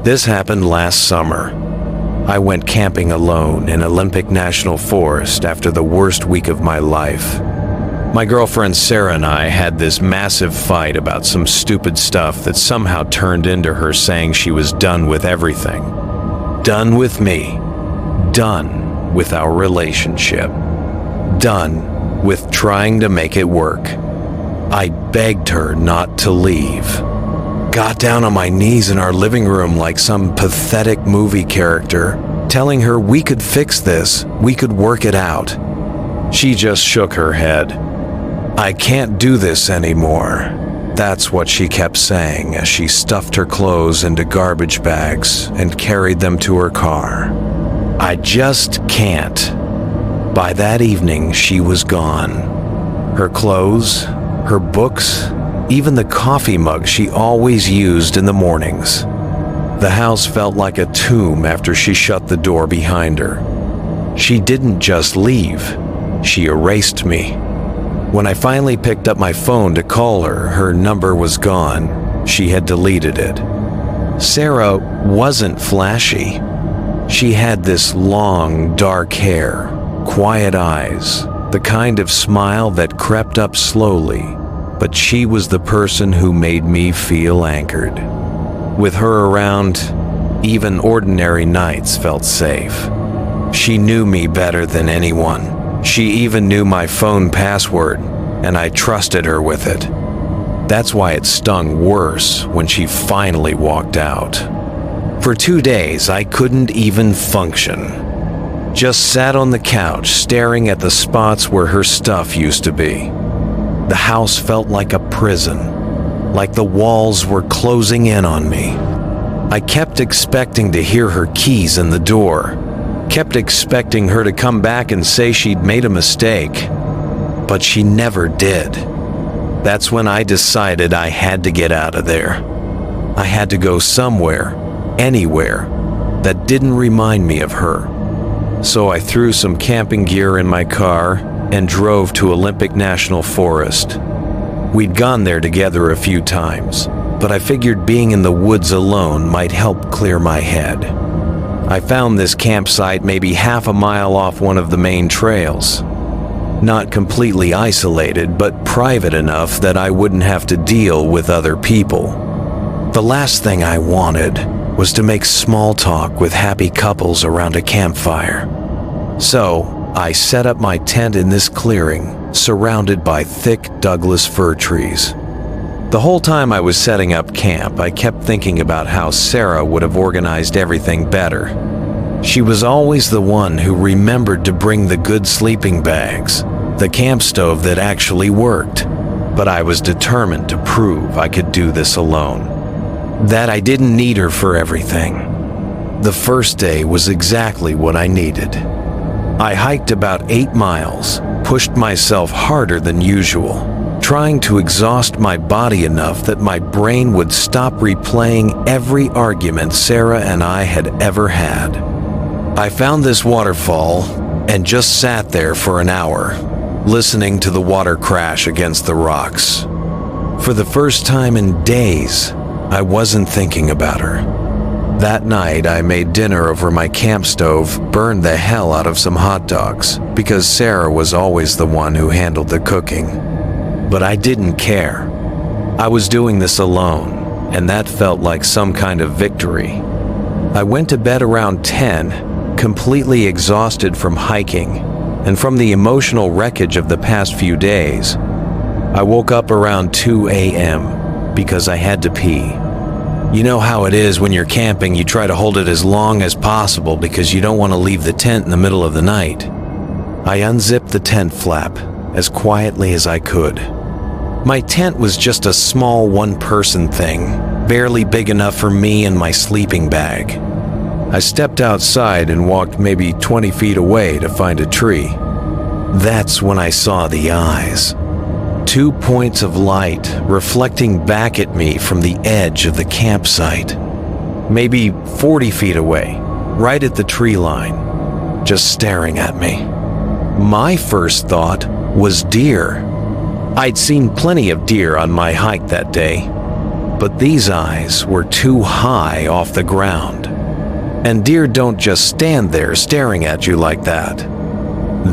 This happened last summer. I went camping alone in Olympic National Forest after the worst week of my life. My girlfriend Sarah and I had this massive fight about some stupid stuff that somehow turned into her saying she was done with everything. Done with me. Done with our relationship. Done with trying to make it work. I begged her not to leave. Got down on my knees in our living room like some pathetic movie character, telling her we could fix this, we could work it out. She just shook her head. I can't do this anymore. That's what she kept saying as she stuffed her clothes into garbage bags and carried them to her car. I just can't. By that evening, she was gone. Her clothes, her books, even the coffee mug she always used in the mornings. The house felt like a tomb after she shut the door behind her. She didn't just leave, she erased me. When I finally picked up my phone to call her, her number was gone. She had deleted it. Sarah wasn't flashy. She had this long, dark hair, quiet eyes, the kind of smile that crept up slowly, but she was the person who made me feel anchored. With her around, even ordinary nights felt safe. She knew me better than anyone. She even knew my phone password, and I trusted her with it. That's why it stung worse when she finally walked out. For 2 days, I couldn't even function. Just sat on the couch staring at the spots where her stuff used to be. The house felt like a prison, like the walls were closing in on me. I kept expecting to hear her keys in the door, kept expecting her to come back and say she'd made a mistake, but she never did. That's when I decided I had to get out of there. I had to go somewhere, anywhere, that didn't remind me of her. So I threw some camping gear in my car and drove to Olympic National Forest. We'd gone there together a few times, but I figured being in the woods alone might help clear my head. I found this campsite maybe half a mile off one of the main trails. Not completely isolated, but private enough that I wouldn't have to deal with other people. The last thing I wanted was to make small talk with happy couples around a campfire. So I set up my tent in this clearing, surrounded by thick Douglas fir trees. The whole time I was setting up camp, I kept thinking about how Sarah would have organized everything better. She was always the one who remembered to bring the good sleeping bags, the camp stove that actually worked. But I was determined to prove I could do this alone, that I didn't need her for everything. The first day was exactly what I needed. I hiked about 8 miles, pushed myself harder than usual, trying to exhaust my body enough that my brain would stop replaying every argument Sarah and I had ever had. I found this waterfall and just sat there for an hour, listening to the water crash against the rocks. For the first time in days, I wasn't thinking about her. That night, I made dinner over my camp stove, burned the hell out of some hot dogs, because Sarah was always the one who handled the cooking. But I didn't care. I was doing this alone, and that felt like some kind of victory. I went to bed around 10, completely exhausted from hiking and from the emotional wreckage of the past few days. I woke up around 2 a.m. because I had to pee. You know how it is when you're camping, you try to hold it as long as possible because you don't want to leave the tent in the middle of the night. I unzipped the tent flap as quietly as I could. My tent was just a small one-person thing, barely big enough for me and my sleeping bag. I stepped outside and walked maybe 20 feet away to find a tree. That's when I saw the eyes. 2 points of light reflecting back at me from the edge of the campsite. Maybe 40 feet away, right at the tree line, just staring at me. My first thought was deer. I'd seen plenty of deer on my hike that day. but these eyes were too high off the ground. And deer don't just stand there staring at you like that.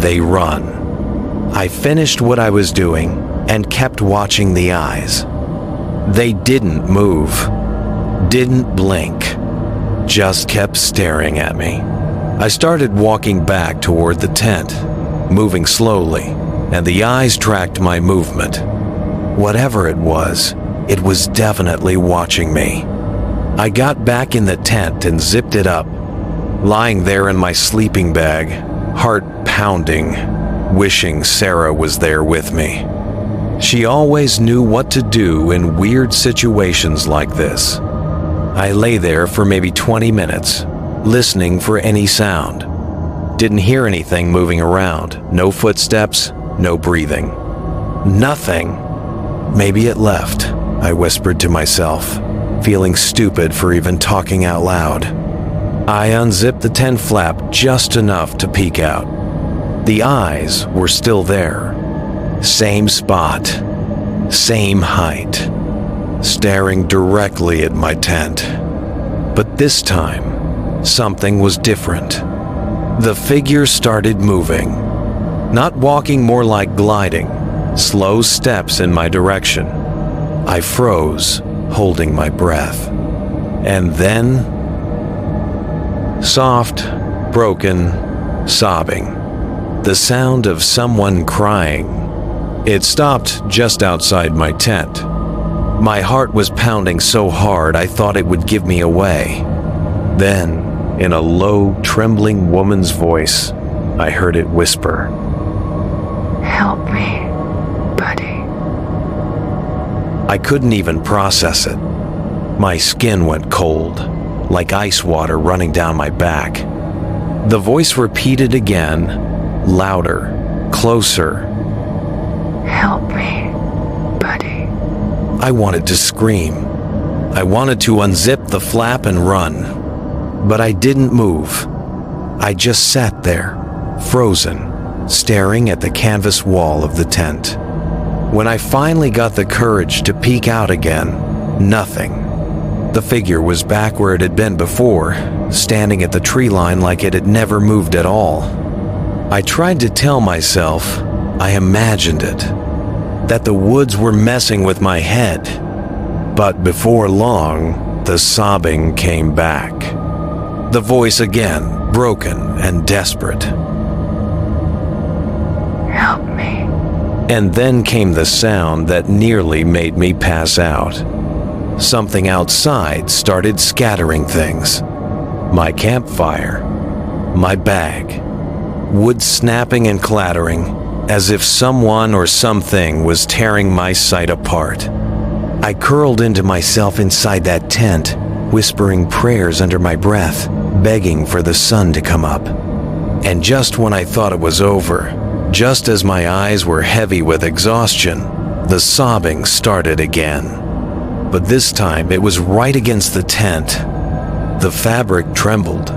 They run. I finished what I was doing and kept watching the eyes. They didn't move, didn't blink, just kept staring at me. I started walking back toward the tent, moving slowly, and the eyes tracked my movement. Whatever it was definitely watching me. I got back in the tent and zipped it up, lying there in my sleeping bag, heart pounding, wishing Sarah was there with me. She always knew what to do in weird situations like this. I lay there for maybe 20 minutes, listening for any sound. Didn't hear anything moving around, no footsteps, no breathing. Nothing. Maybe it left, I whispered to myself, feeling stupid for even talking out loud. I unzipped the tent flap just enough to peek out. The eyes were still there. Same spot, same height, staring directly at my tent. But this time, something was different. The figure started moving, not walking, more like gliding, slow steps in my direction. I froze, holding my breath. And then, soft, broken, sobbing. The sound of someone crying. It stopped just outside my tent. My heart was pounding so hard I thought it would give me away. Then, in a low, trembling woman's voice, I heard it whisper, "Help me, buddy." I couldn't even process it. My skin went cold, like ice water running down my back. The voice repeated again, louder, closer. "Help me, buddy." I wanted to scream. I wanted to unzip the flap and run. But I didn't move. I just sat there, frozen, staring at the canvas wall of the tent. When I finally got the courage to peek out again, nothing. The figure was back where it had been before, standing at the tree line like it had never moved at all. I tried to tell myself I imagined it, that the woods were messing with my head. But before long, the sobbing came back. The voice again, broken and desperate. "Help me." And then came the sound that nearly made me pass out. Something outside started scattering things. My campfire, my bag, wood snapping and clattering, as if someone or something was tearing my sight apart. I curled into myself inside that tent, whispering prayers under my breath, begging for the sun to come up. And just when I thought it was over, just as my eyes were heavy with exhaustion, the sobbing started again. But this time it was right against the tent. The fabric trembled.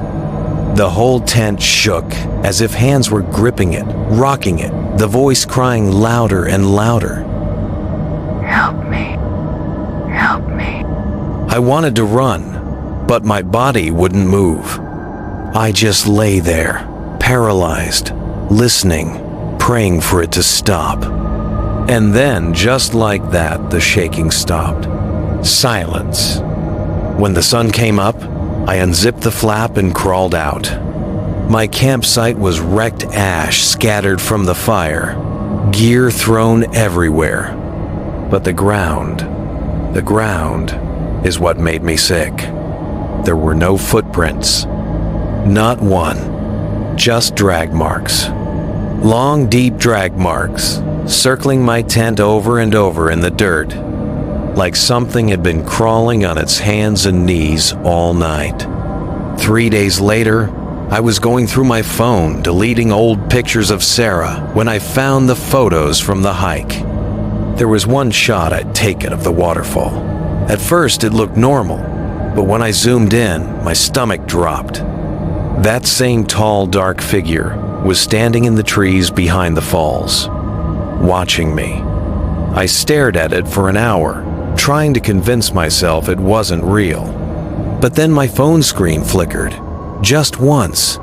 The whole tent shook, as if hands were gripping it, rocking it, the voice crying louder and louder. "Help me. Help me." I wanted to run, but my body wouldn't move. I just lay there, paralyzed, listening, praying for it to stop. And then, just like that, the shaking stopped. Silence. When the sun came up, I unzipped the flap and crawled out. My campsite was wrecked ash scattered from the fire, gear thrown everywhere. But the ground is what made me sick. There were no footprints. Not one. Just drag marks. Long, deep drag marks, circling my tent over and over in the dirt, like something had been crawling on its hands and knees all night. 3 days later, I was going through my phone, deleting old pictures of Sarah, when I found the photos from the hike. There was one shot I'd taken of the waterfall. At first, it looked normal, but when I zoomed in, my stomach dropped. That same tall, dark figure was standing in the trees behind the falls, watching me. I stared at it for an hour, trying to convince myself it wasn't real. But then my phone screen flickered, just once.